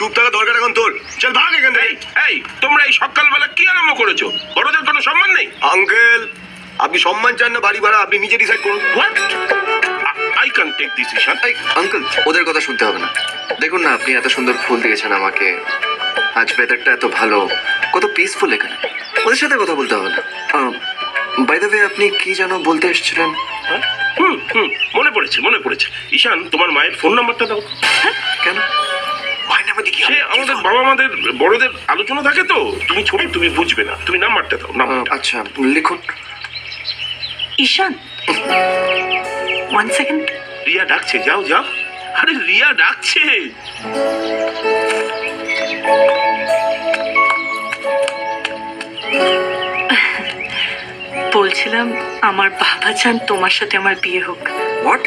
চুপ থাকা দরকার এখন তোর। চল ভাগ এখান থেকে। এই তোমরা এই সকালবেলা কি আরম্ভ করেছো? বড়দের কোনো সম্মান নেই? আঙ্কেল, আপনি সম্মান চান না বাড়ি ভাড়া আপনি নিজে ডিসাইড করুন। What? I can take decision. এই আঙ্কেল, ওদের কথা শুনতে হবে না। দেখুন না, আপনি এত সুন্দর ফুল দিয়েছেন আমাকে, আজ ওয়েদারটা এত ভালো, কত পিসফুল এখানে, ওদের সাথে কথা বলতে হবে না। বাই দ্য ওয়ে, আপনি কি যেন বলতে এসেছিলেন? মনে পড়েছে। ঈশান, তোমার মায়ের ফোন নাম্বারটা দাও। কেন? সে আমাদের বাবা মাদের বড়দের আলোচনা থাকে তো, তুমি ছোট, তুমি বুঝবে না, তুমি নাম্বারটা দাও। নাম্বারটা। আচ্ছা, লিখুন। ঈশান, 1 সেকেন্ড। রিয়া ডাকছে, যাও। আরে রিয়া ডাকছে। বলছিলাম আমার বাবা চান তোমার সাথে আমার বিয়ে হোক। হোয়াট?